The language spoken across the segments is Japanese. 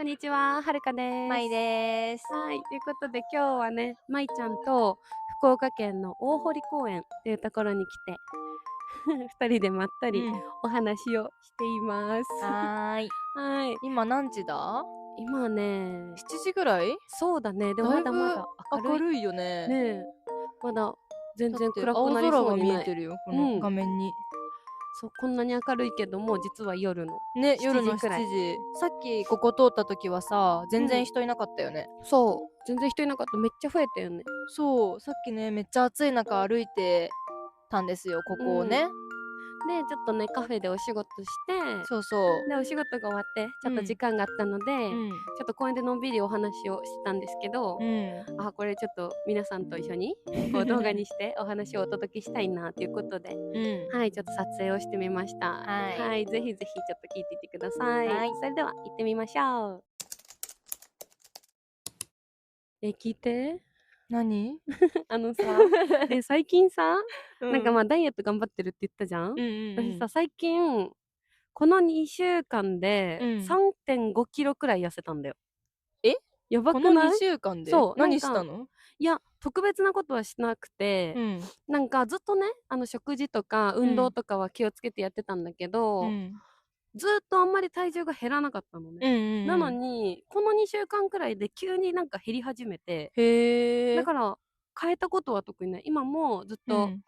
こんにちは、はるかです。まいです。はい、ということで今日はね、まいちゃんと福岡県の大堀公園っていうところに来て二人でまったりお話をしています。はーい。はい。今何時だ？今ね、7時ぐらい？そうだね、でもだいぶまだまだ明るい。明るいよね。ねえ、まだ全然だって暗くなり青空がそうにない。見えてるよ、このうん。画面に。そう、こんなに明るいけども、実は夜のね、夜7の時くらい。7時。さっきここ通った時はさ、全然人いなかったよね。そう、全然人いなかった。めっちゃ増えたよね。そう、さっきね、めっちゃ暑い中歩いてたんですよ、ここをね。で、ちょっとね、カフェでお仕事して、そうそで、お仕事が終わって、ちょっと時うん。間があったので、う。うん。ちょっと公園でのんびりお話をしてたんですけど、うん。あ、これちょっと皆さんと一緒にこう動画にしてお話をお届けしたいなということで、うん。はい、ちょっと撮影をしてみました。はい。はい、ぜひぜひちょっと聞いていてください。はい。それでは行ってみましょう。聞いて。何？あのさ、最近さ、なんかうん。まあダイエット頑張ってるって言ったじゃん。うんうん私さ、最近この2週間でうん。うん。3.5キロくらい痩せたんだよ。え？やばこのくない？2週間でそう、なんか、何したの？いや、特別なことはしなくて、うん。なんかずっとね、食事とか運動うん。とかは気をつけてやってたんだけど、うん。ずっとあんまり体重が減らなかったのね。うんうんなのうん。に、この2週間くらいで急になんか減り始めて、へえ。だから変えたことは特にない。今もずっと、うん。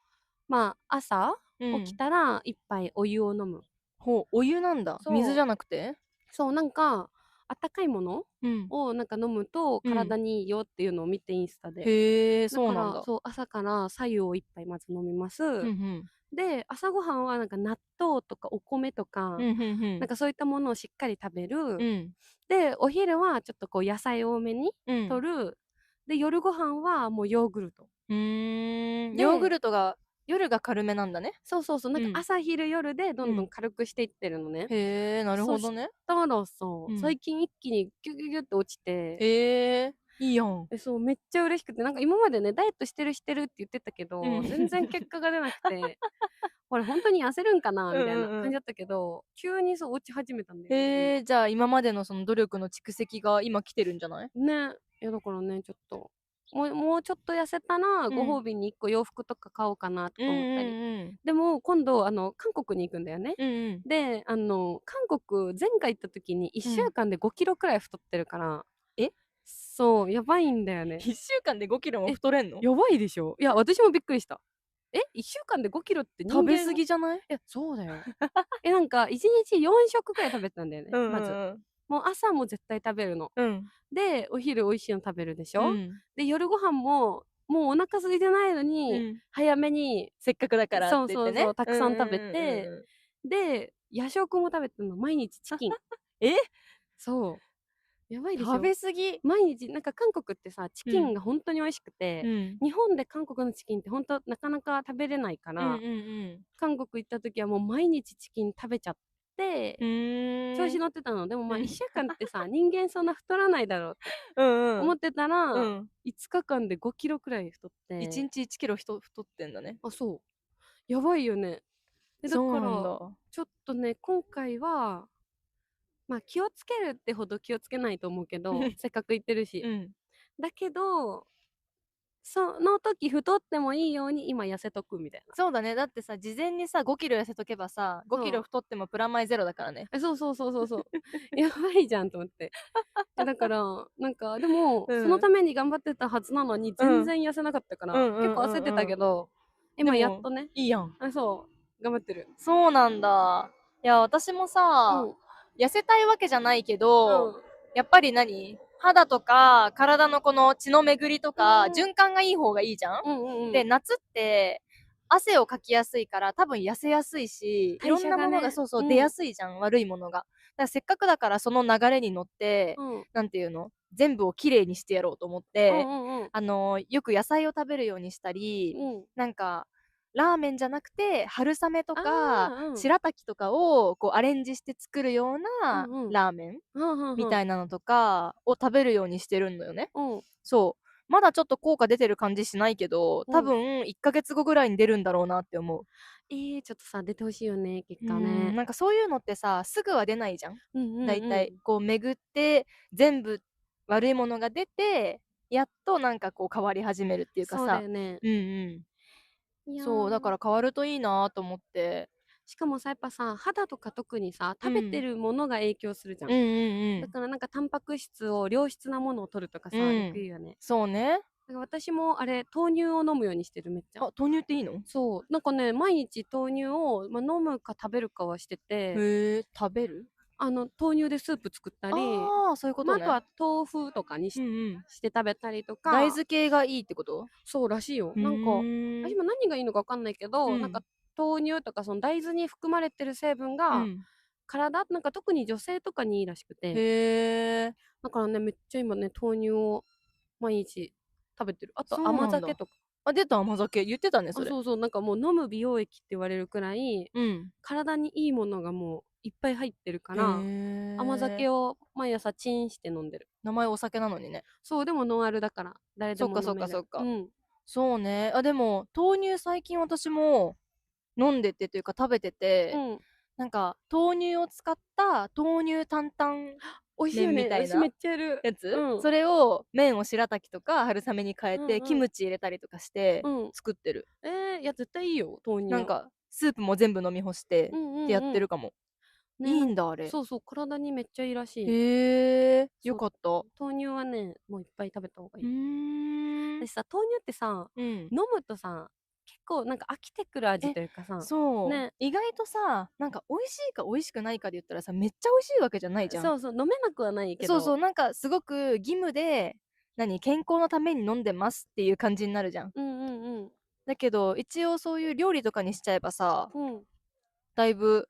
まあ、朝起きうん。たら一杯お湯を飲む。ほう、お湯なんだ。水じゃそう。なくて？そう、なんか、あったかいものうん。をなんか飲むとうん。体にいいよっていうのを見てインスタで。へえ、だから、そうなんだ。そう、朝から白湯を一杯まず飲みます。うんうん。で、朝ごはんはなんか納豆とかお米とか、うん、ふんふん。なんかそういったものをしっかり食べる。うん。で、お昼はちょっとこう野菜多めにうん。摂る。で、夜ご飯はもうヨーグルト。ヨーグで、ルトが夜が軽めなんだね。そうそうそう、なんかうん。朝昼夜でどんどんうん。軽くしていってるのね。へえ、なるそしほどね。たらさ、うん。最近一気にギュギュギュって落ちて、へえ、いいやん。そう、めっちゃ嬉しくて、なんか今までね、ダイエットしてるしてるって言ってたけうん。ど、全然結果が出なくて、これほんとに痩せるんかなうんみたいなうんうん。感じだったけど、急にそう落ち始めたんだよね、今。へえ、じゃあ今までのその努力の蓄積が今来てるんじゃない？ね。いやだからね、ちょっと、もうちょっと痩せたら、うん。ご褒美に1個洋服とか買おうかなとうんうか思ったり。んうん。でも、今度韓国に行くんだよね。うんうん。で、韓国、前回行った時に1うん。週間で5キロくらい太ってるから、え？そう、やばいんだよね。1週間で5キロもえ、太れんの？やばいでしょ？いや、私もびっくりした。1週間で5キロって食べ過人間。ぎじゃない？そうだよ。なんか1日4食くらい食べてたんだよね、うんうまず。んうん。もう朝も絶対食べるの。うん。で、お昼美味しいの食べるでしょ。うん。で、夜ご飯も、もうお腹空いてないのに、うん。早めに、せっかくだからって言ってね。そうそうそう、たくうんうんさん食べうんうんて、うん。で、夜食も食べてんの、毎日チキン。え？そう、やばいでし食ょ。べ過ぎ。毎日なんか韓国ってさ、チうん。キンがほんとに美味しくて、うん。日本で韓国のチキンってほんとなかなか食べれないかうんうんら、うん。韓国行った時はもう毎日チキン食べちゃってふーん。調子乗ってたの。でも、ま、うん。1週間ってさ、人間そんな太らないだろうってうんうん。思ってたら、うん。5日間で5キロくらい太っ1て。日1キロ太ってんだね。あ、そう。やばいよね。だそうから、なんだ。ちょっとね、今回は、ま、気をつけるってほど気をつけないと思うけど、せっかく行ってるし。うん。だけど、その時太ってもいいように今痩せとくみたいな。そうだね。だってさ、事前にさ、5キロ痩せとけばさ、5キそう。ロ太ってもプラマイゼロだからね。そうそうそうそうそう。やばいじゃんと思って。だから、なんか、でも、うん。そのために頑張ってたはずなのに、うん。全然痩せなかったから、うんうん結構焦ってたうんうん。けど、今やっでも、とね、いいやん。そう、頑張ってる。そうなんだ。いや、私もさ、うん。痩せたいわけじゃないけど、うん。やっぱり肌とか体のこの血の巡りとか、うんうん。循環がいい方がいいじゃん。うんうんうで、ん。夏って汗をかきやすいから多分痩せやすいし、いろ代んなものが謝がね、そうそう出やうん。すいじゃん、悪いものが。だからせっかくだからその流れに乗って、うん。なんていうの、全部をきれいにしてやろうと思っうんて、うんうん。よく野菜を食べるようにしたり、うん。なんか、ラーメンじゃなくて、春雨とあか、あ、うん。白滝とかをこうアレンジして作るようなうんうん。ラーメンふんふんふん。みたいなのとかを食べるようにしてるのよね。うん。そう。まだちょっと効果出てる感じしないけど、多分1ヶ月後ぐらいに出るんだろうなって思う。ちょっとさ、出てほしいよね、結果ね。ね。なんかそういうのってさ、すぐは出ないじゃん。うんうんうん。だいたいこう巡って全部悪いものが出て、やっとなんかこう変わり始めるっていうかそうださ。よね。うんうん。いやそう、だから変わるといいなと思って。しかもさ、やっぱさ、肌とか特にさ、食べてるものが影響するじゃん。うんうんうん。だからなんかタンパク質を良質なものを取るとかさ、よく言うよね。そうね。だから私もあれ、豆乳を飲むようにしてる、めっちゃ。あ、豆乳っていいの？そう。なんかね、毎日豆乳を、飲むか食べるかはしてて、へえ、食べる？豆乳でスープ作ったり、ああ、そういうことね。あとは豆腐とかにして食べたりとか。大豆系がいいってこと？そうらしいよ。なんか、私ん。も何がいいのか分かんないけど、なんか豆乳とかその大豆に含まれてる成分が、なんか特に女性とかにいいらしくて。へえ。だからね、めっちゃ今ね、豆乳を毎日食べてる。あと甘酒とか。あ、出た、甘酒。言ってたね、それ。そうそう、なんかもう飲む美容液って言われるくらい、体にいいものがもういっぱい入ってるから、甘酒を毎朝チンして飲んでる。名前お酒なのにね。そう、でもノンアルだから誰でも飲める。そっかそっかそっか。そうね。あ、でも豆乳最近私も飲んでてというか食べてて、なんか豆乳を使った豆乳担々美味しいよね。麺みたいな私めっちゃやるやつ、それを麺を白滝とか春雨に変えて、うんうんキムチ入れたりとかして作ってる。いや絶対いいよ、豆乳。なんかスープも全部飲み干してってやってるかも。いいんだあれ。そうそう、体にめっちゃいいらしい。へえ、よかった。豆乳はね、もういっぱい食べた方がいい。私さ、豆乳ってさ、飲むとさ、結構なんか飽きてくる味というかさ、そうね、意外とさ、なんか美味しいか美味しくないかで言ったらさ、めっちゃ美味しいわけじゃないじゃん。そうそう、飲めなくはないけど。そうそう、なんかすごく義務で、健康のために飲んでますっていう感じになるじゃん。だけど一応そういう料理とかにしちゃえばさ、だいぶ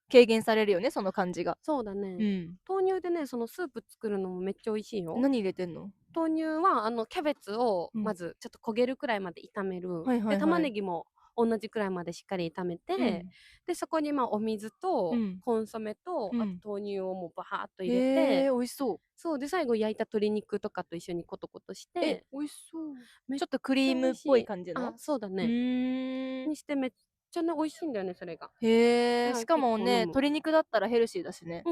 軽減されるよね、その感じが。そうだね。豆乳でね、そのスープ作るのもめっちゃ美味しいよ。何入れてんの？豆乳はキャベツをまずちょっと焦げるくらいまで炒める。で、玉ねぎも同じくらいまでしっかり炒めて、で、そこにお水とコンソメと、あと豆乳をもうバーっと入れて、美味しそう。そうで、最後焼いた鶏肉とかと一緒にコトコトして、美味しそう。ちょっとクリームっぽい感じの。あ、そうだね。にしてめっちゃね、美味しいんだよね、それが。へえ、しかもね、鶏肉だったらヘルシーだしね。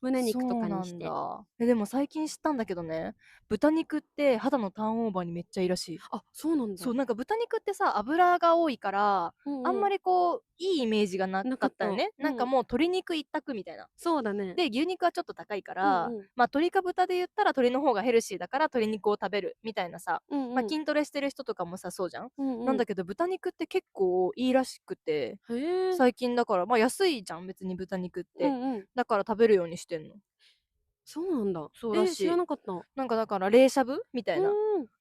胸肉とかにして。でも最近知ったんだけどね、豚肉って肌のターンオーバーにめっちゃいいらしい。あ、そうなんだ。そう、なんか豚肉ってさ、油が多いから、あんまりこういいイメージがなかったよね。なんかもう鶏肉一択みたいな。そうだね。で、牛肉はちょっと高いから、まあ鶏か豚で言ったら鶏の方がヘルシーだから鶏肉を食べるみたいなさ、まあ筋トレしてる人とかもさ、そうじゃん。なんだけど豚肉って結構いいらしくて、最近だからまあ安いじゃん、別に豚肉って。だから食べるようにしてんの。そうなんだ。そうらしい。知らなかった。なんかだから冷しゃぶみたいな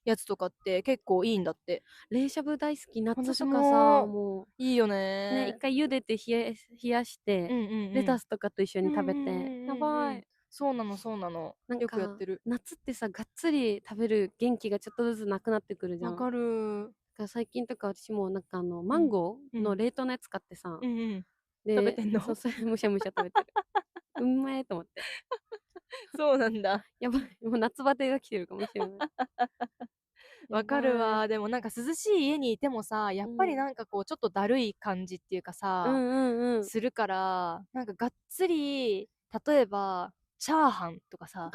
やつとかって結構いいんだって。冷しゃぶ大好き。夏とかさ、もういいよね。一回茹でて冷やして、レタスとかと一緒に食べて。やばい。そうなのそうなの。よくやってる。夏ってさ、がっつり食べる元気がちょっとずつなくなってくるじゃん。わかる。最近とか私もなんかマンゴーの冷凍のやつ買ってさ、食べてんの？そう、それむしゃむしゃ食べてる。うんまいと思って。そうなんだ。やばい。もう夏バテが来てるかもしれない。わかるわ。でもなんか涼しい家にいてもさ、やっぱりなんかこうちょっとだるい感じっていうかさ、するから、なんかがっつり、例えばチャーハンとかさ、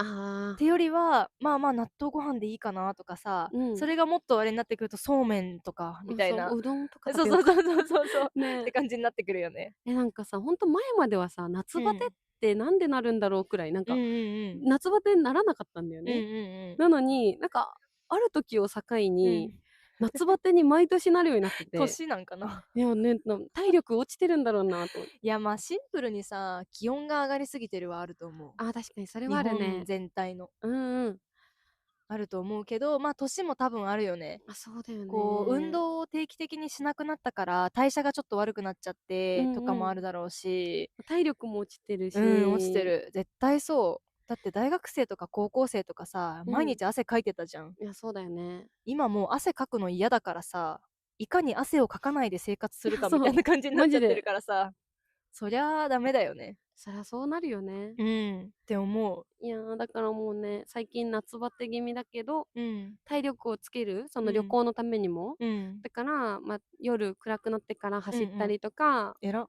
ってよりはまあまあ納豆ご飯でいいかなとかさ、それがもっとあれになってくるとそうめんとかみたいな、うどんとかそうそうそうそうそうそうって感じになってくるよね。なんかさ、ほんと前まではさ、夏バテってなんでなるんだろうくらい、なんか夏バテにならなかったんだよね。なのになんかある時を境に、夏バテに毎年なるようになってて。年なんかな。いやね、体力落ちてるんだろうなと。いやまあシンプルにさ、気温が上がりすぎてるはあると思う。あ、確かにそれはあるね。日本全体の。あると思うけど、まあ年も多分あるよね。あ、そうだよね。こう運動を定期的にしなくなったから代謝がちょっと悪くなっちゃってとかもあるだろうし、体力も落ちてるし。落ちてる。絶対そう。だって大学生とか高校生とかさ、毎日汗かいてたじゃん。いや、そうだよね。今もう汗かくの嫌だからさ、いかに汗をかかないで生活するかみたいな感じになっちゃってるからさ、そりゃあダメだよね。そりゃそうなるよね。って思う。いやだからもうね、最近夏バテ気味だけど、体力をつける、その旅行のためにも。だから、夜暗くなってから走ったりとか。えら。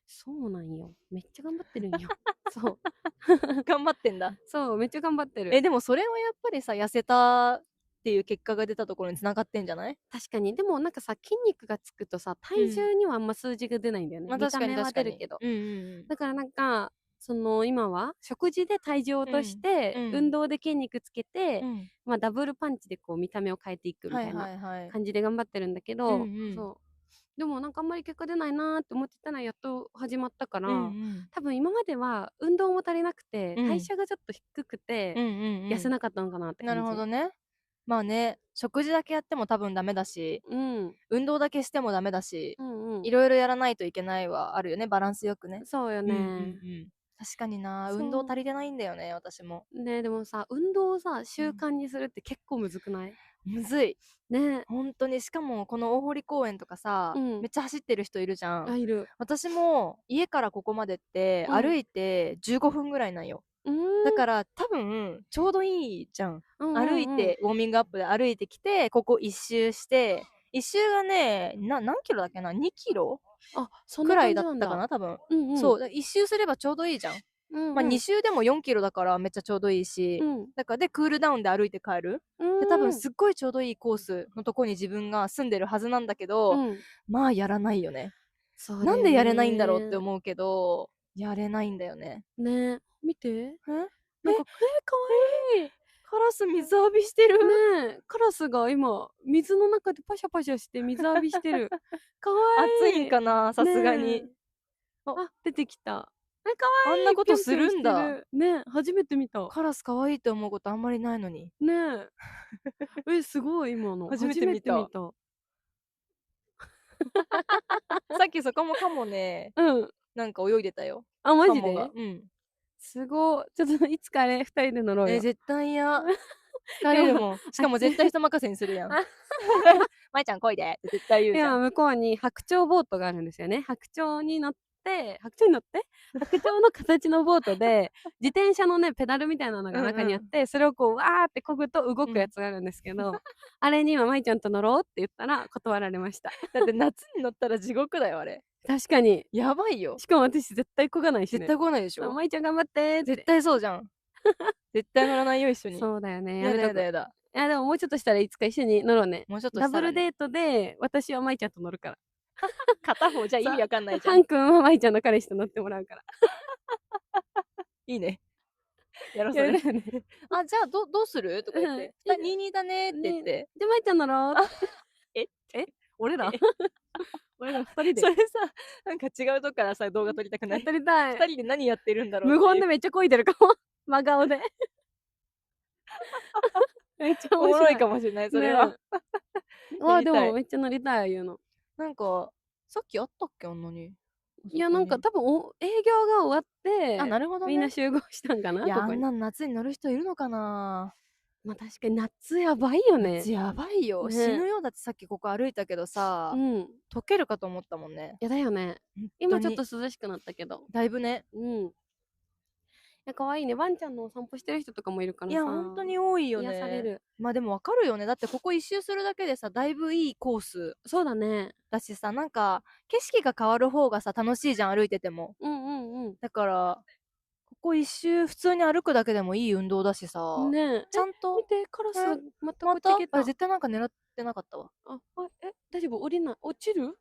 そうなんよ。めっちゃ頑張ってるんよ。そう。頑張ってんだ。そう、めっちゃ頑張ってる。でもそれはやっぱりさ、痩せたっていう結果が出たところに繋がってんじゃない？確かに。でもなんかさ、筋肉がつくとさ、体重にはあんま数字が出ないんだよね。見た目は出るけど。だからなんか、今は食事で体重を落として、運動で筋肉つけて、ダブルパンチでこう見た目を変えていくみたいな感じで頑張ってるんだけど、そう。でもなんかあんまり結果出ないなって思ってたらやっと始まったから、多分今までは運動も足りなくて、代謝がちょっと低くて、痩せなかったのかなって感じ。なるほどね。まあね、食事だけやっても多分ダメだし、運動だけしてもダメだし、いろいろやらないといけないはあるよね、バランスよくね。そうよね。確かにな、運動足りてないんだよね、私も。ね、でもさ、運動をさ、習慣にするって結構むずくない？むずい。ね。本当に。しかもこの大堀公園とかさ、めっちゃ走ってる人いるじゃん。いる。私も家からここまでって歩いて15分ぐらいなんよ。だから多分ちょうどいいじゃん。歩いてウォーミングアップで歩いてきて、ここ一周して、一周がね、何キロだっけな、2キロくらいだったかな、多分。そう、一周すればちょうどいいじゃん。2周でも4キロだからめっちゃちょうどいいし、だからでクールダウンで歩いて帰る。で多分すっごいちょうどいいコースのとこに自分が住んでるはずなんだけど、まあやらないよね。なんでやれないんだろうって思うけど、やれないんだよね。ね、見て。なんか、かわいい。カラス水浴びしてる。ねえ、カラスが今、水の中でパシャパシャして水浴びしてる。かわいい。暑いんかな、さすがに。あ、出てきた。かわいい。あんなことするんだ。ね、初めて見た。カラスかわいいって思うことあんまりないのに。ねえ。すごい今の。初めて見た。さっきそこもカモね、なんか泳いでたよ。あ、マジで？すごい。ちょっといつか2人で乗ろうよ。絶対嫌。疲れるもん。しかも絶対人任せにするやん。まいちゃん来いでって絶対言うじゃん。いや、向こうに白鳥ボートがあるんですよね。白鳥の形のボートで、自転車のね、ペダルみたいなのが中にあって、それをこう、わーって漕ぐと動くやつがあるんですけど、あれに今、まいちゃんと乗ろうって言ったら断られました。だって夏に乗ったら地獄だよ、あれ。確かに。やばいよ。しかも私絶対漕がないしね。絶対漕がないでしょ。まいちゃん頑張ってって。絶対そうじゃん。絶対乗らないよ、一緒に。そうだよね。やだやだやだ。いや、でももうちょっとしたらいつか一緒に乗ろうね。もうちょっとしたら、ダブルデートで、私はまいちゃんと乗るから。片方じゃ意味わかんないじゃん。ハン君はまいちゃんの彼氏と乗ってもらうから。いいね。やろうそれ。あ、じゃあどうするとか言って。22だねって言って。じゃあまいちゃん乗ろう。え俺ら俺ら2人で。それさ、なんか違うとこからさ、動画撮りたくない？撮りたい。2人で何やってるんだろう。無言でめっちゃ漕いでるかも。真顔で。めっちゃおもろいかもしれない、それは。でもめっちゃ乗りたい、言うの。なんか、さっきあったっけ、あんなに。いや、なんか多分営業が終わって、なるほどね。みんな集合したんかな。いや、あんな夏に乗る人いるのかな。まあ確かに夏やばいよね。夏やばいよ。死ぬようだってさっきここ歩いたけどさ、溶けるかと思ったもんね。いやだよね。今ちょっと涼しくなったけど。だいぶね。いや、可愛いね。ワンちゃんのお散歩してる人とかもいるからさ。いや、本当に多いよね。癒される。まあでもわかるよね。だってここ一周するだけでさ、だいぶいいコース。そうだね。だしさ、なんか、景色が変わる方がさ、楽しいじゃん、歩いてても。だから、ここ一周普通に歩くだけでもいい運動だしさ。ねえ。ちゃんと。見て、カラスまたこっち来た。あ、絶対なんか狙ってなかったわ。大丈夫？落ちる？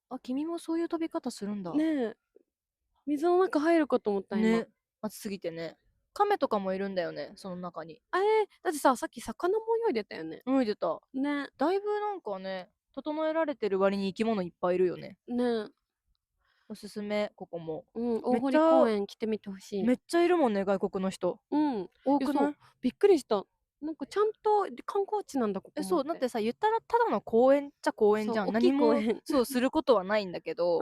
あ、君もそういう飛び方するんだ。ねえ。水の中入るかと思った今。ね。暑すぎてね。カメとかもいるんだよね、その中に。だってさっき魚も泳いでたよね。泳いでた。ね。だいぶなんかね、整えられてる割に生き物いっぱいいるよね。ね。おすすめ、ここも。大堀公園来てみてほしい。めっちゃいるもんね、外国の人。多くない？びっくりした。なんかちゃんと観光地なんだ、ここも。そう、だってさ、言ったらただの公園っちゃ公園じゃん。何もそうすることはないんだけど、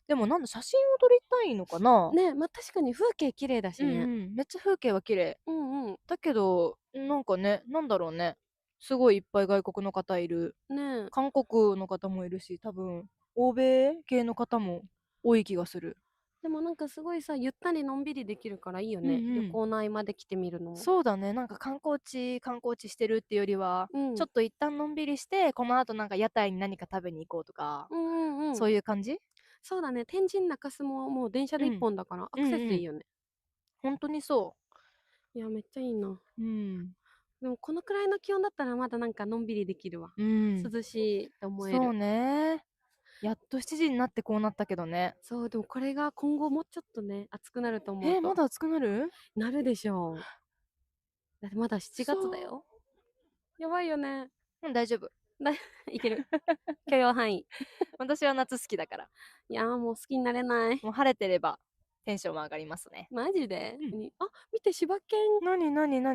でもなんだ、写真を撮りたいのかな。ね、まあ確かに風景綺麗だしね。めっちゃ風景は綺麗。だけど、なんかね、なんだろうね。すごいいっぱい外国の方いる。ね、韓国の方もいるし、多分、欧米系の方も多い気がする。でもなんかすごいさ、ゆったりのんびりできるからいいよね。旅行の合間で来てみるのも。そうだね。なんか観光地してるっていうよりは、ちょっと一旦のんびりして、この後なんか屋台に何か食べに行こうとか、そういう感じ？そうだね。天神中洲ももう電車で1本だから、アクセスいいよね。本当にそう。いや、めっちゃいいな。でもこのくらいの気温だったらまだなんかのんびりできるわ。涼しいって思える。そうね。やっと7時になってこうなったけどね。そう、でもこれが今後もうちょっとね、暑くなると思うと。まだ暑くなる？なるでしょう。だってまだ7月だよ。やばいよね。大丈夫。いける。許容範囲。私は夏好きだから。いやーもう好きになれない。もう晴れてればテンションも上がりますね。マジで、あ、見て、柴犬。何ベビーカーみたいな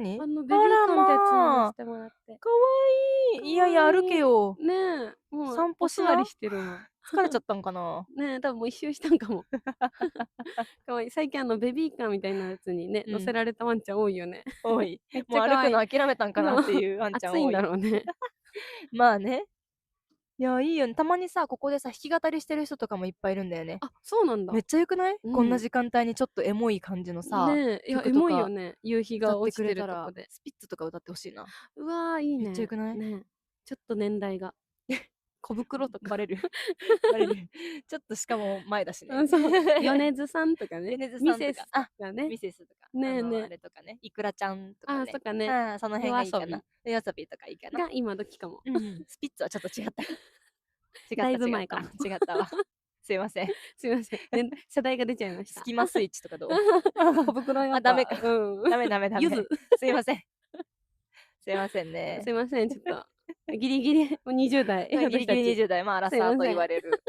のしてもらって。かわいい。いやいや、歩けよ。ねえ。もう散歩しお座りしてるの。疲れちゃったんかな。ねえ、多分もう一周したんかも。かわいい。最近ベビーカーみたいなやつにね、乗せられたワンちゃん多いよね。多い。もう歩くの諦めたんかなっていうワンちゃん多い。暑いんだろうね。まあね。いや、いいよね。たまにさ、ここでさ、弾き語りしてる人とかもいっぱいいるんだよね。あ、そうなんだ。めっちゃよくない？こんな時間帯にちょっとエモい感じのさ、ねえ、いや、エモいよね。夕日が落ちてるとこで。スピッツとか歌ってほしいな。うわー、いいね。めっちゃよくない？ね、ちょっと年代が。小袋とか。バレる。バレる。ちょっとしかも前だしね。そう。米津さんとかね。米津さんとか。ミセスとかね。ミセスとか。ねえねあれとかね。いくらちゃんとかね。とかね。その辺がいいかな。夜遊びとかいいかな。が今時かも。スピッツはちょっっと違った。だいぶ前かも。違ったわ。すいません。すいません。世代が出ちゃいました。スキマスイッチとかどう？小袋よ。ダメか。ダメ。ゆず。すいません。すいませんね。すいません、ちょっと。ギリギリ20代。ギリギリ20代。まあ、アラサーと言われる。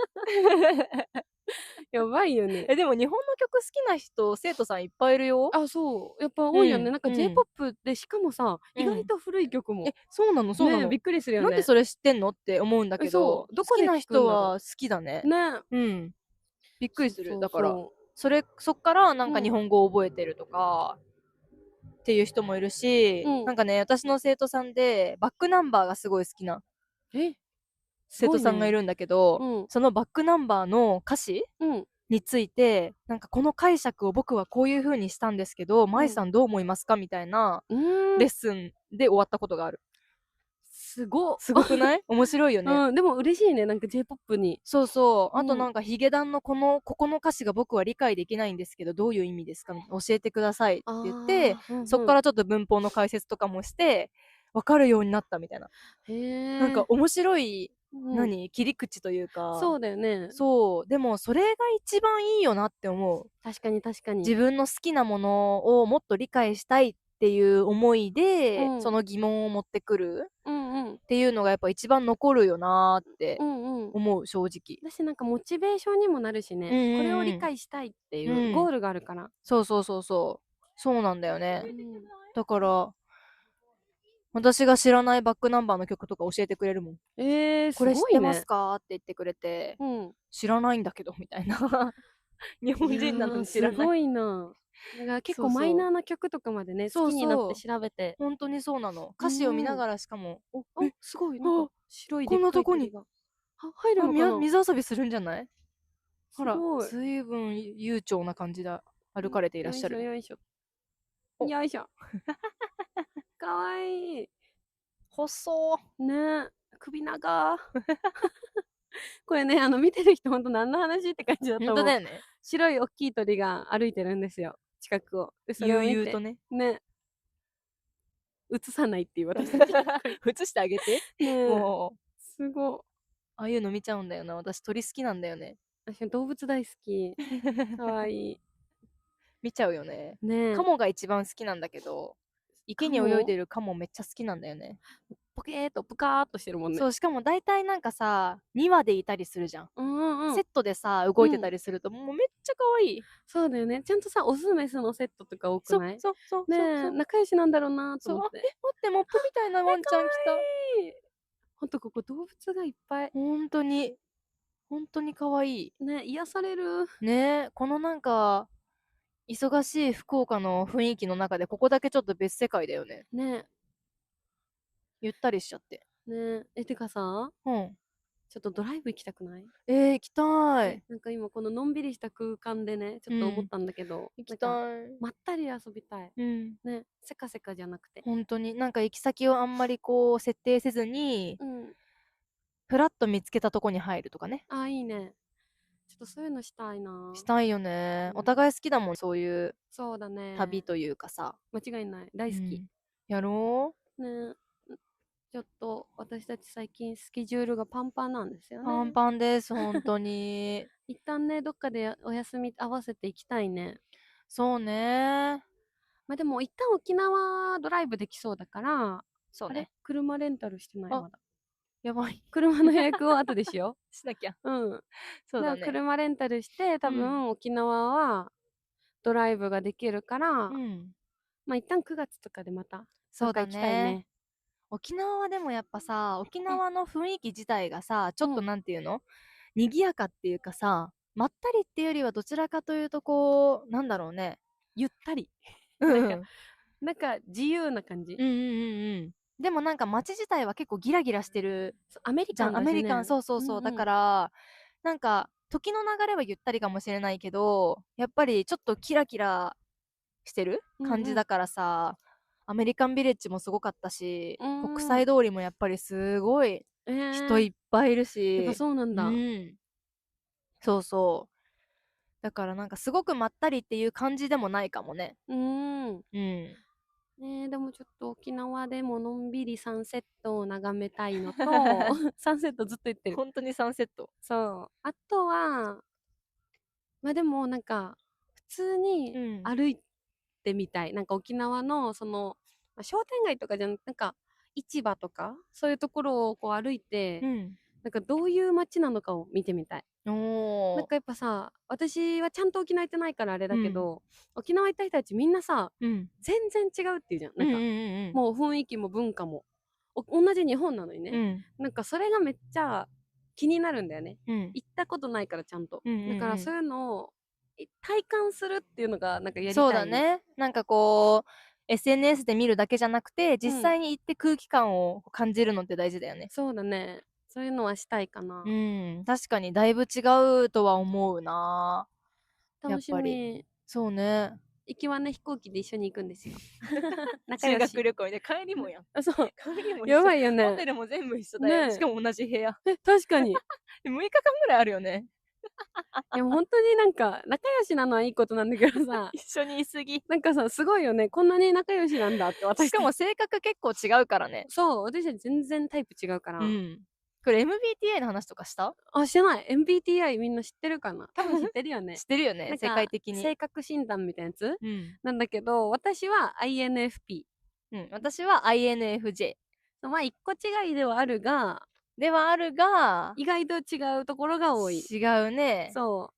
やばいよね。でも日本の曲好きな人、生徒さんいっぱいいるよ。あ、そう。やっぱ多いよね。なんか J-POP で、しかもさ、意外と古い曲も。そうなの、そうなの。びっくりするよね。なんでそれ知ってんのって思うんだけど、どこで好きな人は好きだね。ね。びっくりする。だから、そっからなんか日本語を覚えてるとか、っていう人もいるし、なんかね、私の生徒さんで、バックナンバーがすごい好きな生徒さんがいるんだけど、そのバックナンバーの歌詞について、なんかこの解釈を僕はこういう風にしたんですけど、舞さんどう思いますかみたいなレッスンで終わったことがある。すごくない？面白いよね。でも嬉しいね、なんか J-POP に。そうそう。あとなんかヒゲダンのここの歌詞が僕は理解できないんですけど、どういう意味ですか？教えてくださいって言って、そっからちょっと文法の解説とかもして、分かるようになったみたいな。なんか面白い、切り口というか。そうだよね。そう。でもそれが一番いいよなって思う。確かに。自分の好きなものをもっと理解したいっていう思いで、その疑問を持ってくるっていうのがやっぱ一番残るよなって思う、正直。私なんかモチベーションにもなるしね、これを理解したいっていうゴールがあるから。そうなんだよね。だから私が知らないバックナンバーの曲とか教えてくれるもん。これ知ってますかって言ってくれて、知らないんだけどみたいな。日本人なのに知らない。すごいな。だから結構マイナーな曲とかまでね、好きになって調べて。本当にそうなの。歌詞を見ながらしかも、すごい。なんか白いこんなとこに入るのかな？水遊びするんじゃない？ほら、随分悠長な感じで歩かれていらっしゃる。よいしょ。かわいい。細ね、首長。これね、見てる人ほんと何の話って感じだと思う。本当だよね。白い大きい鳥が歩いてるんですよ、近くを。悠々とね。映さないっていう私たち。映してあげて。もう。すご。ああいうの見ちゃうんだよな。私鳥好きなんだよね。私動物大好き。かわいい。見ちゃうよね。カモが一番好きなんだけど、池に泳いでるカモめっちゃ好きなんだよね。ポケーとプカーっとしてるもんね。そう、しかも大体なんかさ、2羽でいたりするじゃん。セットでさ、動いてたりすると、もうめっちゃ可愛い。そうだよね。ちゃんとさ、オスメスのセットとか多くない？そうね、仲良しなんだろうなと思って。待って、モップみたいなワンちゃん来た。ほんとここ動物がいっぱい。本当に可愛い。ね、癒される。ね、このなんか忙しい福岡の雰囲気の中でここだけちょっと別世界だよね。ね。ゆったりしちゃって。ね、てかさ、ちょっとドライブ行きたくない？行きたい。なんか今こののんびりした空間でね、ちょっと思ったんだけど、行きたい。まったり遊びたい。ね、せかせかじゃなくて。本当になんか行き先をあんまりこう設定せずに、フラッと見つけたとこに入るとかね。あ、いいね。ちょっとそういうのしたいな。したいよね。お互い好きだもん、そういうそうだね。旅というかさ。間違いない。大好き。やろうね。ちょっと私たち最近スケジュールがパンパンなんですよね。パンパンです、本当に。一旦ね、どっかでお休み合わせていきたいね。そうね。まあでも一旦沖縄ドライブできそうだから、そうね。車レンタルしてないまだ。やばい。車の予約を後でしよう。しなきゃ。そうだね。車レンタルして、多分沖縄はドライブができるから、まあ一旦9月とかでまたそうだね。沖縄はでもやっぱさ、沖縄の雰囲気自体がさ、ちょっとなんていうの、賑やかっていうかさ、まったりっていうよりはどちらかというとこう、なんだろうね、ゆったり。なんか自由な感じ。でもなんか街自体は結構ギラギラしてる。アメリカンだしね。アメリカン、そうそうそう。だから、なんか時の流れはゆったりかもしれないけど、やっぱりちょっとキラキラしてる感じだからさ、アメリカンビレッジもすごかったし、国際通りもやっぱりすごい人いっぱいいるし、やっぱそうなんだ。そうそう。だからなんかすごくまったりっていう感じでもないかもね。ね、でもちょっと沖縄でものんびりサンセットを眺めたいのとサンセットずっと言ってる。本当にサンセット。そう。あとはまあでもなんか普通に歩いてみたい。なんか沖縄のその、まあ、商店街とかじゃなくてなんか市場とかそういうところをこう歩いて、なんかどういう街なのかを見てみたい。なんかやっぱさ、私はちゃんと沖縄行ってないからあれだけど、沖縄行った人たちみんなさ、全然違うっていうじゃん。なんか、もう雰囲気も文化も同じ日本なのにね、なんかそれがめっちゃ気になるんだよね。行ったことないからちゃんと。だからそういうのを体感するっていうのがなんかやりたい。そうだね。なんかこう SNS で見るだけじゃなくて実際に行って空気感を感じるのって大事だよね。そうだね。そういうのはしたいかな。確かにだいぶ違うとは思うな。楽しみ。そうね。行きはね、飛行機で一緒に行くんですよ。修学旅行で帰りもやん。そう。帰りもやばいよね。ホテルも全部一緒だよ。しかも同じ部屋。確かに。6日間ぐらいあるよね。いや本当になんか仲良しなのはいいことなんだけどさ一緒にいすぎ。なんかさすごいよね。こんなに仲良しなんだって私。しかも性格結構違うからね。そう、私たち全然タイプ違うから。これ MBTI の話とかした？あ、してない。MBTI みんな知ってるかな？多分知ってるよね。知ってるよね、世界的に。性格診断みたいなやつ、なんだけど、私は INFP。私は INFJ。まあ一個違いではあるが、意外と違うところが多い。違うね。そう。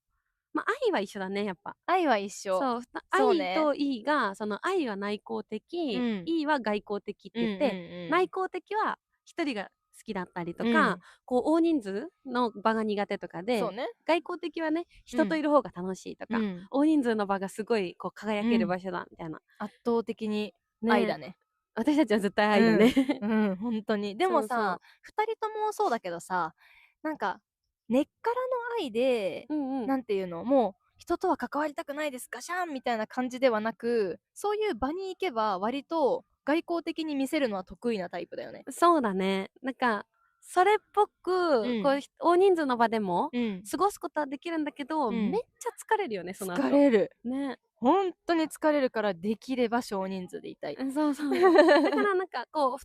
まあ愛は一緒だね、やっぱ。愛は一緒。そう。愛と E が、その愛は内向的、E は外向的って言って、内向的は一人が好きだったりとか、こう大人数の場が苦手とかで、外向的はね、人といる方が楽しいとか、大人数の場がすごいこう輝ける場所だみたいな。圧倒的に愛だね。私たちは絶対愛だね。本当に。でもさ、2人ともそうだけどさ、なんか根っからの愛で、なんていうの、もう人とは関わりたくないですガシャンみたいな感じではなく、そういう場に行けば割と外交的に見せるのは得意なタイプだよね。そうだね。なんかそれっぽく、こう大人数の場でも過ごすことはできるんだけど、めっちゃ疲れるよね。その後疲れるね。本当に疲れるからできれば少人数でいたい。そうそう。だからなんかこう2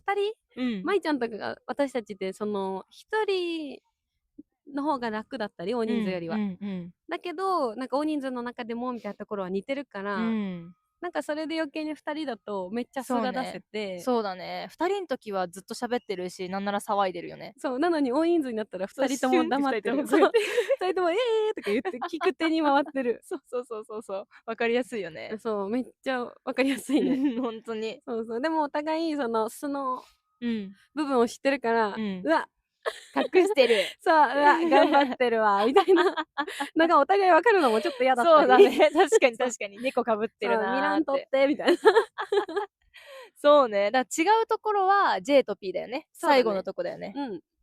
人、舞ちゃんとかが私たちってその1人の方が楽だったり大人数よりは。だけどなんか大人数の中でもみたいなところは似てるから、なんかそれで余計に2人だとめっちゃ素が出せて。そうだね。2人の時はずっと喋ってるし、なんなら騒いでるよね。そうなのに大人数になったら2人とも黙ってる。2人ともとか言って聞く手に回ってる。そうわかりやすいよね。そうめっちゃわかりやすいね。本当に。そうそう。でもお互いその素の部分を知ってるから、うわ隠してる。そう、うわ頑張ってるわみたいな。なんかお互い分かるのもちょっと嫌だったり。そうだね。確かに猫かぶってるなーって。ミラン取ってみたいな。そうね。だから違うところは J と P だよね。最後のとこだよね。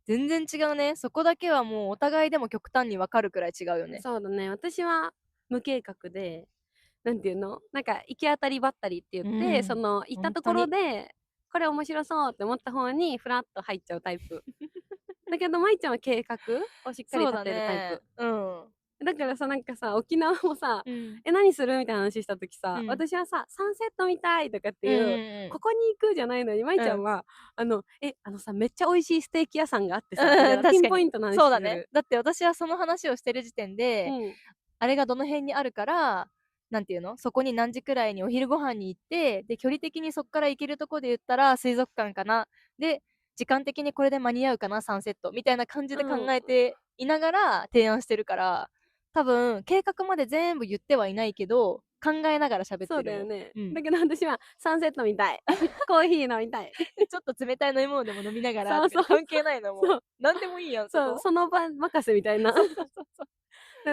全然違うね。そこだけはもうお互いでも極端に分かるくらい違うよね。そうだね。私は無計画で、なんていうの、なんか行き当たりばったりって言って、その行ったところでこれ面白そうって思った方にフラッと入っちゃうタイプ。だけど、まいちゃんは計画をしっかり立てるタイプ。うん。だからさ、なんかさ、沖縄もさ、何するみたいな話した時さ、私はさ、サンセット見たいとかっていう、ここに行くじゃないのに、まいちゃんは、さ、めっちゃ美味しいステーキ屋さんがあってさ、ピンポイントな話してる。そうだね。だって私はその話をしてる時点で、あれがどの辺にあるから、なんていうの、そこに何時くらいにお昼ご飯に行って、で、距離的にそこから行けるとこで言ったら水族館かな。で、時間的にこれで間に合うかな、サンセットみたいな感じで考えていながら提案してるから、多分計画まで全部言ってはいないけど、考えながら喋ってる。そうだよね。だけど私はサンセット見たい。コーヒー飲みたい。ちょっと冷たい飲み物でも飲みながら、関係ないのもう。何でもいいやん。そう、その場任せみたいな。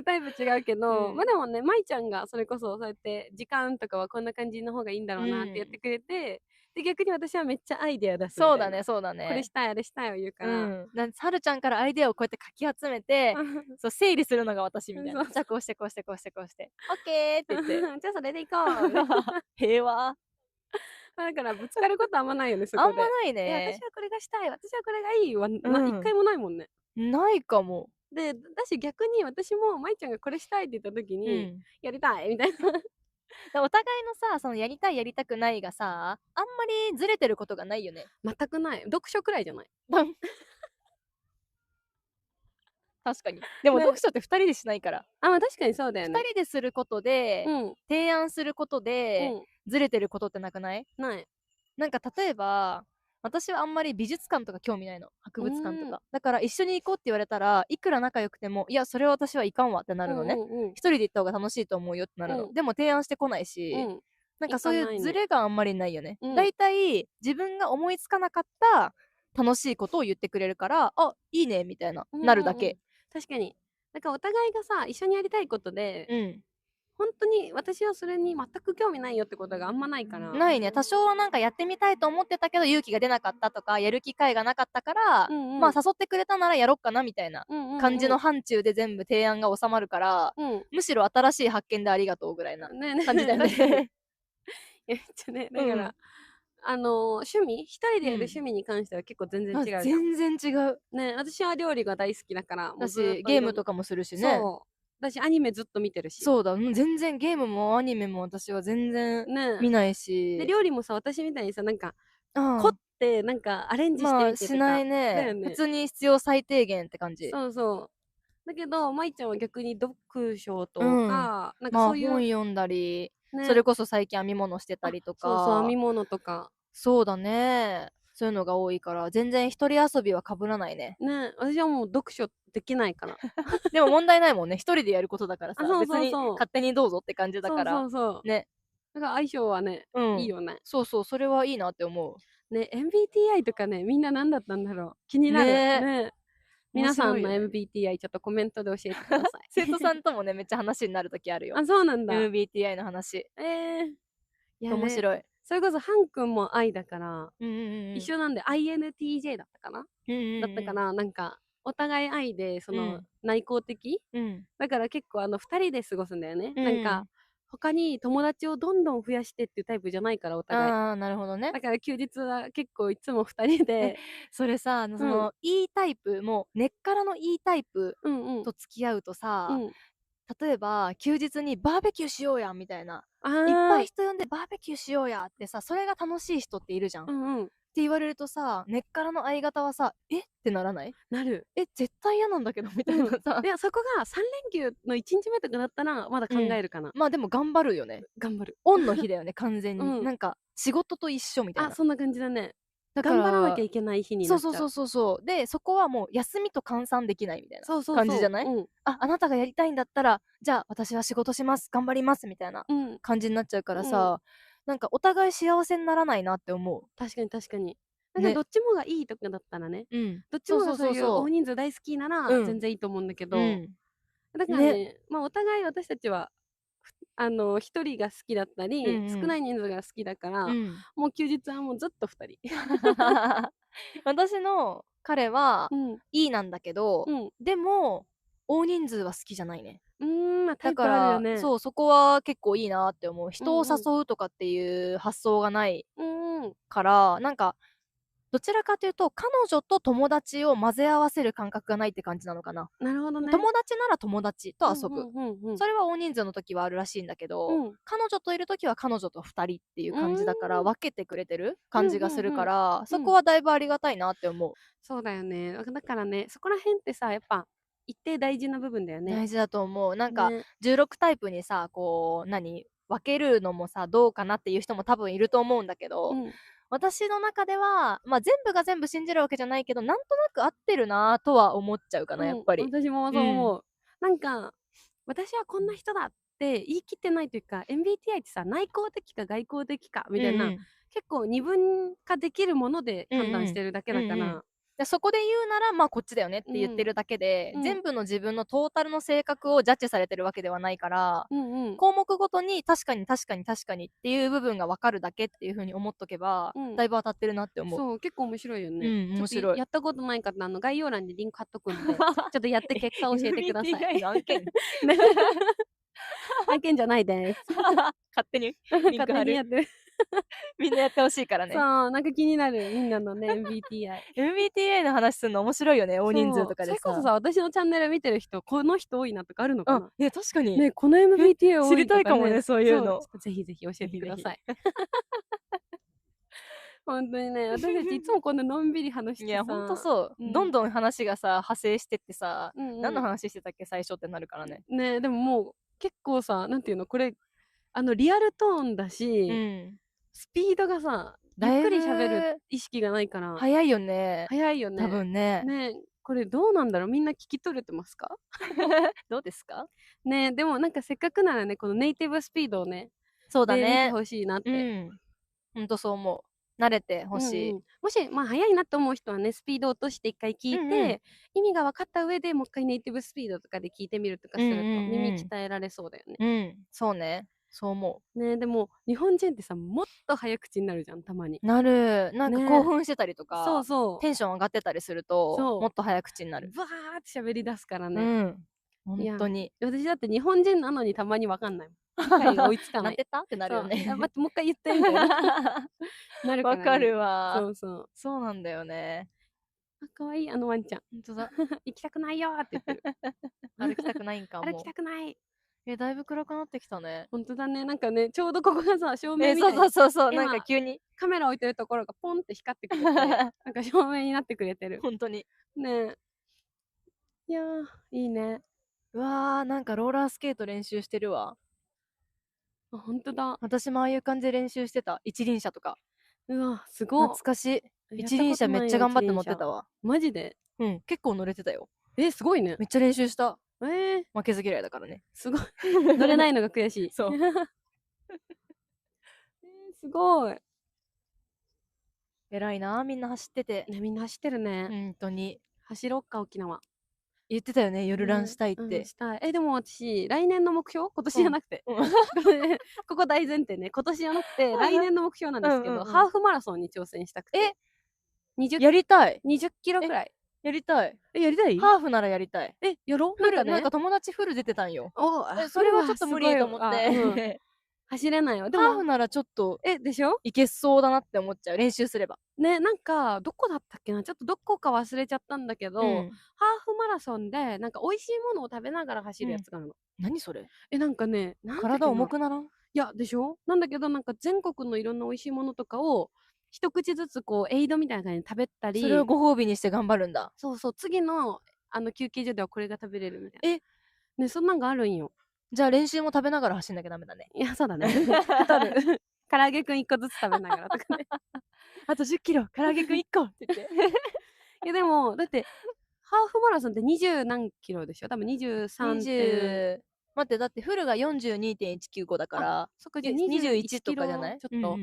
タイプ違うけど、まあでもね、まいちゃんがそれこそそうやって時間とかはこんな感じの方がいいんだろうなってやってくれて、で逆に私はめっちゃアイデア出すみたいな。そうだね、そうだね。これしたいあれしたいを言うから、はるちゃんからアイデアをこうやってかき集めてそう整理するのが私みたいな。じゃあこうしてこうしてこうしてこうしてオッケーって言ってじゃあそれでいこう。平和。だからぶつかることあんまないよね、そこで。あんまないね。私はこれがしたい、私はこれがいいは一回もないもんね。ないかも。で、だし逆に私もまいちゃんがこれしたいって言った時に、やりたいみたいな。お互いのさ、そのやりたいやりたくないがさ、あんまりずれてることがないよね。全くない。読書くらいじゃない。確かに。でも読書って2人でしないから。あ、まあ確かにそうだよね。2人ですることで、提案することで、ずれてることってなくない？ない。なんか例えば、私はあんまり美術館とか興味ないの。博物館とか。だから一緒に行こうって言われたら、いくら仲良くても、いや、それは私はいかんわってなるのね。一人で行った方が楽しいと思うよってなるの。でも提案してこないし、なんかそういうズレがあんまりないよね。だいたい自分が思いつかなかった楽しいことを言ってくれるから、あ、いいねみたいな、なるだけ。確かに。なんかお互いがさ、一緒にやりたいことで、本当に私はそれに全く興味ないよってことがあんまないから。ないね。多少はなんかやってみたいと思ってたけど勇気が出なかったとか、やる機会がなかったから、まあ誘ってくれたならやろっかなみたいな感じの範疇で全部提案が収まるから、むしろ新しい発見でありがとうぐらいな感じだよね。めっちゃね、だから、趣味一人でやる趣味に関しては結構全然違うじゃん。全然違う。ね、私は料理が大好きだから、だしゲームとかもするしね。そう。だしアニメずっと見てるし。そうだ、全然ゲームもアニメも私は全然見ないし。で料理もさ、私みたいにさ、なんか凝ってなんかアレンジしてみてとかしないね。普通に必要最低限って感じ。そうそう。だけどまいちゃんは逆に読書とか、なんかそういう本読んだり、それこそ最近編み物してたりとか。そうそう、編み物とか。そうだね。そういうのが多いから全然一人遊びは被らないね。ね、私はもう読書できないから。でも問題ないもんね。一人でやることだからさ、別に勝手にどうぞって感じだから。そうそうね。だから相性はね、いいよね。そうそう、それはいいなって思う。ね、MBTI とかね、みんな何だったんだろう。気になる。ね。皆さんの MBTI ちょっとコメントで教えてください。生徒さんともね、めっちゃ話になるときあるよ。あ、そうなんだ。MBTI の話。面白い。それこそハン君も I だから、一緒なんで INTJ だったかな、だったかな、なんかお互い I でその内向的、だから結構2人で過ごすんだよね、なんか他に友達をどんどん増やしてっていうタイプじゃないからお互い。ああ、なるほどね。だから休日は結構いつも2人でそれさ、その E タイプ、もう根っからの E タイプと付き合うとさ、例えば休日にバーベキューしようやみたいな、いっぱい人呼んでバーベキューしようやってさ、それが楽しい人っているじゃん。って言われるとさ、根っからの相方はさ、えってならない？なる。絶対嫌なんだけどみたいなさ。いや、そこが3連休の1日目とかだったらまだ考えるかな。まあでも頑張るよね。頑張る。オンの日だよね、完全に。なんか仕事と一緒みたいな。あ、そんな感じだね。頑張らなきゃいけない日になっちゃう。そうで、そこはもう休みと換算できないみたいな感じじゃない？あなたがやりたいんだったら、じゃあ私は仕事します、頑張りますみたいな感じになっちゃうからさ、なんかお互い幸せにならないなって思う。確かに確かに。なんかどっちもがいいとかだったらね、どっちもがそういう大人数大好きなら全然いいと思うんだけど、だからね、まあお互い私たちは一人が好きだったり、少ない人数が好きだから、もう休日はもうずっと2人。私の彼は、いいなんだけど、でも、大人数は好きじゃないね。タイプあるよね。そう、そこは結構いいなって思う。人を誘うとかっていう発想がないから、なんか、どちらかというと、彼女と友達を混ぜ合わせる感覚がないって感じなのかな。なるほどね。友達なら友達と遊ぶ。それは大人数の時はあるらしいんだけど、彼女といる時は彼女と2人っていう感じだから、分けてくれてる感じがするから、そこはだいぶありがたいなって思う。そうだよね。だからね、そこら辺ってさ、やっぱ、一定大事な部分だよね。大事だと思う。なんか、16タイプにさ、こう、分けるのもさ、どうかなっていう人も多分いると思うんだけど、私の中では、まあ、全部が全部信じるわけじゃないけど、なんとなく合ってるなとは思っちゃうかな、やっぱり。私もそう思う。なんか、私はこんな人だって言い切ってないというか、MBTI ってさ、内向的か外向的かみたいな、結構二分化できるもので判断してるだけだから、そこで言うなら、まあこっちだよねって言ってるだけで、全部の自分のトータルの性格をジャッジされてるわけではないから、項目ごとに確かにっていう部分が分かるだけっていう風に思っとけば、だいぶ当たってるなって思う。そう、結構面白いよね。面白い。やったことない方、概要欄にリンク貼っとくんで、ちょっとやって結果教えてください。MBTI の案件案件じゃないです。勝手にリンク貼る。やってる。みんなやってほしいからね。そう、なんか気になる、みんなのね、MBTI。MBTI の話するの面白いよね、大人数とかでさ。それこそさ、私のチャンネル見てる人、この人多いなとかあるのかな。ね、確かに。ね、この MBTI 多い知りたいかもね、そういうの。ぜひぜひ教えてください。本当にね、私たちいつもこんなのんびり話してさ。いや、ほんとそう。どんどん話がさ、派生してってさ、何の話してたっけ、最初ってなるからね。ね、でももう、結構さ、なんていうの、これ、リアルトーンだし、スピードがさ、ゆっくり喋る意識がないから。早いよね。早いよね。多分ね。ね、これどうなんだろう、みんな聞き取れてますか？どうですか？ね、でもなんかせっかくならね、このネイティブスピードをね、そうだね。見てほしいなって。ほんとそう思う。慣れてほしい。もし、まあ、早いなと思う人はね、スピードを落として一回聞いて、意味が分かった上でもう一回ネイティブスピードとかで聞いてみるとかすると、耳鍛えられそうだよね。そうね。そう思う。ね、でも、日本人ってさ、もっと早口になるじゃん、たまに。なる。なんか興奮してたりとか、そうそう。テンション上がってたりすると、もっと早口になる。バーって喋り出すからね。本当に。私だって日本人なのにたまに分かんないもん。追いつかない。なんてたってなるよね。待って、もう一回言ってみたいな。なるから、わかるわ。そうそう。そうなんだよね。かわいい、あのワンちゃん。ほんとだ。行きたくないよって言ってる。歩きたくないんかも。歩きたくない。だいぶ暗くなってきたね。ほんとだね。なんかね、ちょうどここがさ、照明みたいな。そう。なんか急に。カメラ置いてるところがポンって光ってくれて、なんか照明になってくれてる。ほんとに。ね。いやいいね。うわー、なんかローラースケート練習してるわ。あ、ほんとだ。私もああいう感じで練習してた。一輪車とか。うわ、すごい。懐かしい。一輪車めっちゃ頑張って乗ってたわ。マジで？結構乗れてたよ。すごいね。めっちゃ練習した。負けず嫌いだからね。すごい。乗れないのが悔しい。そう。すごい。偉いな、みんな走ってて。ね、みんな走ってるね。ほんとに。走ろっか、沖縄。言ってたよね、夜ランしたいって。したい。でも私、来年の目標？今年じゃなくて。ここ大前提ね。今年じゃなくて、来年の目標なんですけど、ハーフマラソンに挑戦したくて。やりたい。20キロくらい。やりたい。やりたい？ハーフならやりたい。やろう？なんか友達フル出てたんよ。それはちょっと無理と思って。走れないよ。でもハーフならちょっと、でしょ？いけそうだなって思っちゃう。練習すれば。ね、なんか、どこだったっけな、ちょっとどこか忘れちゃったんだけど、ハーフマラソンで、なんか美味しいものを食べながら走るやつがあるの。何それ？なんかね、体重くならん？いや、でしょ？なんだけど、なんか全国のいろんな美味しいものとかを、一口ずつこう、エイドみたいな感じで食べたり。それをご褒美にして頑張るんだ。そうそう、次の、休憩所ではこれが食べれるみたいな。ね、そんなんがあるんよ。じゃあ練習も食べながら走んなきゃダメだね。いや、そうだね。太る。唐揚げくん1個ずつ食べながらとかね。あと10キロ、唐揚げくん1個って言って。いやでも、だって、ハーフマラソンって20何キロでしょ？多分23点。待って、だってフルが 42.195 だから、そっか、21とかじゃない？ちょっと。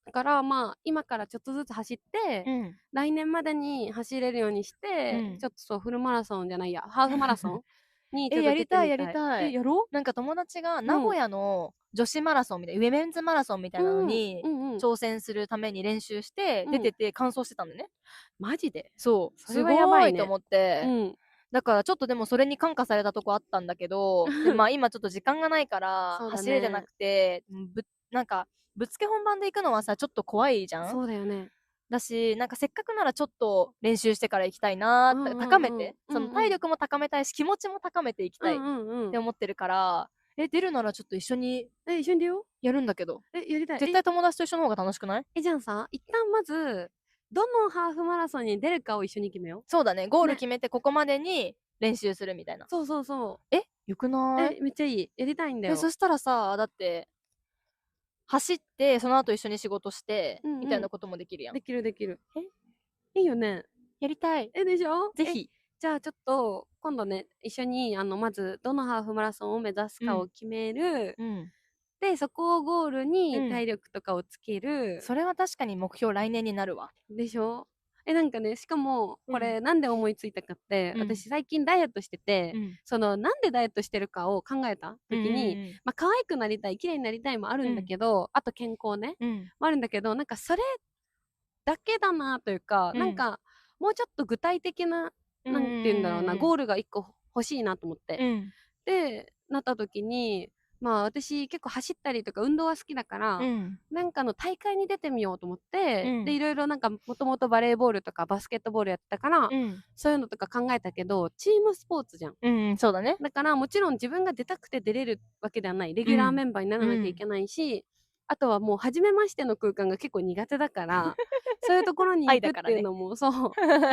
だからまあ、今からちょっとずつ走って、来年までに走れるようにして、ちょっとそう、フルマラソンじゃないや、ハーフマラソンにやりたい。やろう？なんか友達が名古屋の女子マラソンみたいな、ウィメンズマラソンみたいなのに挑戦するために練習して出てて完走してたんだよね。マジで？そうすごいと思って、だからちょっとでもそれに感化されたとこあったんだけどで、まあ、今ちょっと時間がないから走れてなくて、なんかぶっつけ本番で行くのはさちょっと怖いじゃん。そうだよね。だしなんかせっかくならちょっと練習してから行きたいなって、高めて、その体力も高めたいし気持ちも高めていきたいって思ってるから、出るならちょっと一緒に一緒に出よう。やるんだけど。やりたい。絶対友達と一緒の方が楽しくない？じゃあさ、一旦まずどのハーフマラソンに出るかを一緒に決めよう。そうだね、ゴール決めてここまでに練習するみたいな。そうそうそう。よくない？めっちゃいい。やりたいんだよ。そしたらさ、だって走ってその後一緒に仕事して、みたいなこともできるやん。できるできる。いいよね。やりたい。でしょ？ぜひ。じゃあちょっと今度ね、一緒にまずどのハーフマラソンを目指すかを決める。でそこをゴールに体力とかをつける。それは確かに目標来年になるわ。でしょ？なんかね、しかもこれなんで思いついたかって、私最近ダイエットしてて、なんでダイエットしてるかを考えた時に、まあ可愛くなりたい、綺麗になりたいもあるんだけど、あと健康ね、もあるんだけど、なんかそれだけだなというか、なんかもうちょっと具体的な、なんて言うんだろうな、ゴールが1個欲しいなと思って、でなった時に、まあ私結構走ったりとか運動は好きだから、なんかの大会に出てみようと思って、でいろいろなんかもともとバレーボールとかバスケットボールやってたから、そういうのとか考えたけどチームスポーツじゃん。そうだね。だからもちろん自分が出たくて出れるわけではない、レギュラーメンバーにならなきゃいけないし、あとはもう初めましての空間が結構苦手だからそういうところに行くっていうのも、そう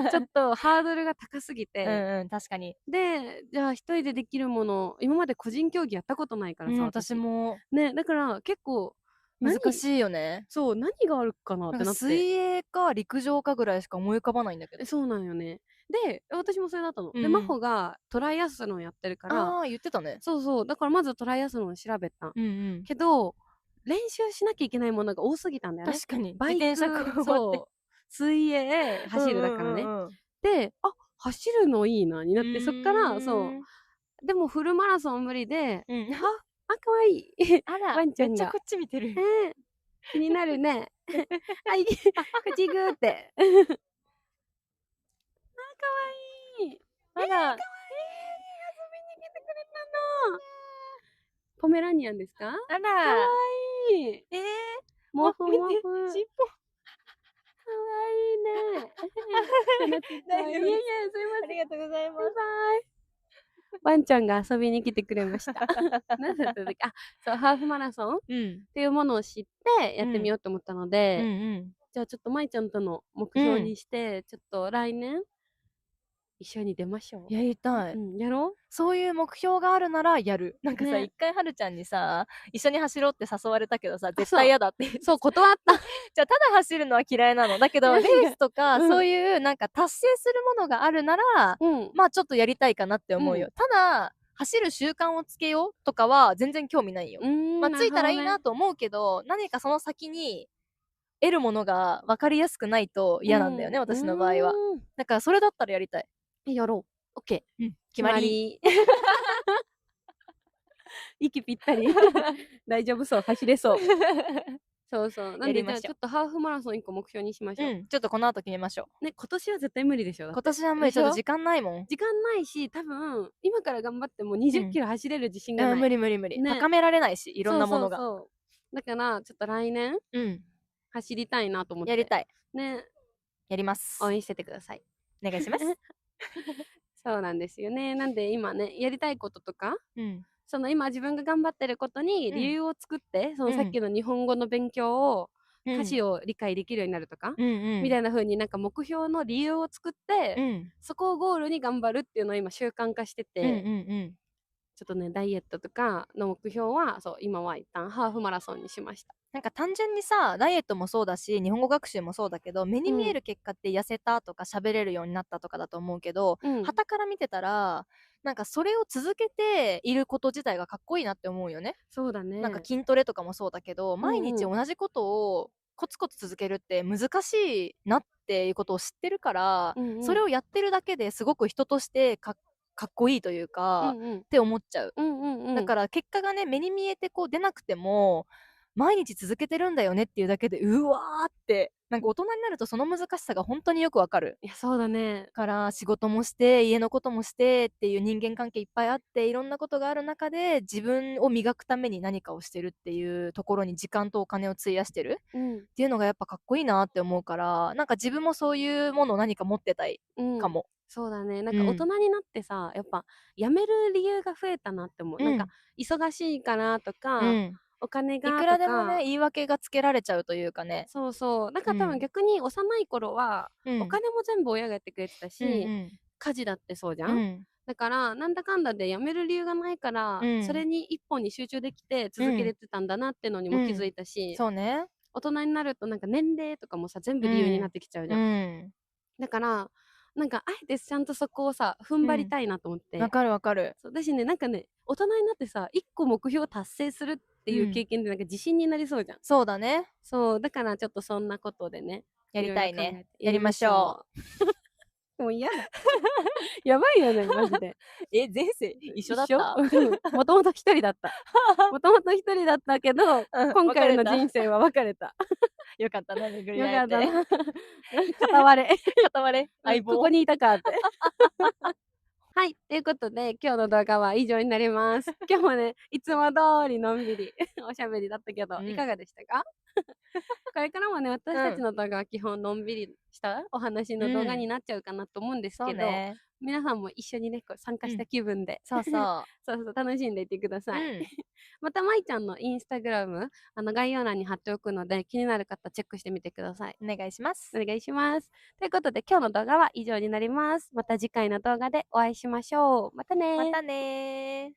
ちょっとハードルが高すぎて、確かに。でじゃあ一人でできるもの、今まで個人競技やったことないからさ、私もね、だから結構難しいよね。そう何があるかなってなって、水泳か陸上かぐらいしか思い浮かばないんだけど。そうなんよね。で私もそれだったの、で真帆がトライアスロンやってるから、言ってたね。そうだからまずトライアスロン調べた、けど練習しなきゃいけないものが多すぎたんだよね。確かに。バイク、そう水泳、走るだからね。で走るのいいなになって、そっからそうでもフルマラソン無理で、かわいいあらワンちゃんがめっちゃこっち見てる。気になるね口グーってかわいい。かわいい、遊びに来てくれたの。ポメラニアンですか？あらかわいい。もふもふ。かわいいね。いやいや、すいません。ありがとうございます。バイバイ。ワンちゃんが遊びに来てくれました。何だったっけ？そう、ハーフマラソンっていうものを知ってやってみようと思ったので、じゃあちょっとまいちゃんとの目標にして、ちょっと来年一緒に出ましょう。やりたい。やろう。そういう目標があるならやる。なんかさ、一回はるちゃんにさ、一緒に走ろうって誘われたけどさ、絶対嫌だって。そう、断った。じゃあただ走るのは嫌いなの。だけど、レースとか、そういうなんか達成するものがあるなら、まあちょっとやりたいかなって思うよ。ただ、走る習慣をつけようとかは全然興味ないよ。まあついたらいいなと思うけど、何かその先に得るものが分かりやすくないと嫌なんだよね、私の場合は。だからそれだったらやりたい。やろう。オッケー。決まり。息ぴったり。大丈夫そう、走れそう。そうそう。なんでじゃあちょっとハーフマラソン1個目標にしましょう。ちょっとこの後決めましょう。ね、今年は絶対無理でしょ。今年は無理。ちょっと時間ないもん。時間ないし、多分今から頑張っても20キロ走れる自信がない。無理。高められないし、いろんなものが。だからちょっと来年走りたいなと思って。やりたい。ね。やります。応援しててください。お願いします。そうなんですよね。なんで今ね、やりたいこととか、その今自分が頑張ってることに理由を作って、そのさっきの日本語の勉強を、歌詞を理解できるようになるとか、みたいな風になんか目標の理由を作って、そこをゴールに頑張るっていうのを今習慣化してて、ちょっとねダイエットとかの目標はそう今は一旦ハーフマラソンにしました。なんか単純にさ、ダイエットもそうだし日本語学習もそうだけど、目に見える結果って痩せたとか喋れるようになったとかだと思うけど、傍から見てたらなんかそれを続けていること自体がかっこいいなって思うよね。そうだね。なんか筋トレとかもそうだけど、毎日同じことをコツコツ続けるって難しいなっていうことを知ってるから、それをやってるだけですごく人としてかっかっこいいというか、って思っちゃう。だから結果がね、目に見えてこう出なくても、毎日続けてるんだよねっていうだけで、うわーって、なんか大人になるとその難しさが本当によくわかる。いや、そうだね。から仕事もして、家のこともしてっていう人間関係いっぱいあって、いろんなことがある中で、自分を磨くために何かをしてるっていうところに時間とお金を費やしてるっていうのがやっぱかっこいいなって思うから、なんか自分もそういうものを何か持ってたいかも。そうだね。なんか大人になってさ、やっぱ辞める理由が増えたなって思う。なんか忙しいからとか、お金がとか。いくらでもね、言い訳がつけられちゃうというかね。そうそう。なんか多分逆に幼い頃は、お金も全部親がやってくれてたし、家事だってそうじゃん。だからなんだかんだで辞める理由がないから、それに一本に集中できて続けれてたんだなってのにも気づいたし、そうね。大人になるとなんか年齢とかもさ全部理由になってきちゃうじゃん。だからなんかあえてちゃんとそこをさ踏ん張りたいなと思って。わかるわかる。そうだしね、なんかね、大人になってさ一個目標を達成するっていう経験でなんか自信になりそうじゃん。そうだね。そうだからちょっとそんなことでね、やりたいね。やりましょう。もう嫌だ。やばいよね、マジで。前世一緒だった？もともと一人だった。もともと一人だったけど、今回の人生は別れた。よかったな、巡りよ会えて。かったな。片割れ。片割れ相棒。ここにいたかって。はい。ということで、今日の動画は以上になります。今日もね、いつも通りのんびりおしゃべりだったけど、いかがでしたか？これからもね、私たちの動画は基本のんびりしたお話の動画になっちゃうかなと思うんですけど、皆さんも一緒にね、こう参加した気分で、そうそうそう楽しんでいってください。またまいちゃんのインスタグラム概要欄に貼っておくので、気になる方チェックしてみてください。お願いします。お願いします。ということで今日の動画は以上になります。また次回の動画でお会いしましょう。またね。またね。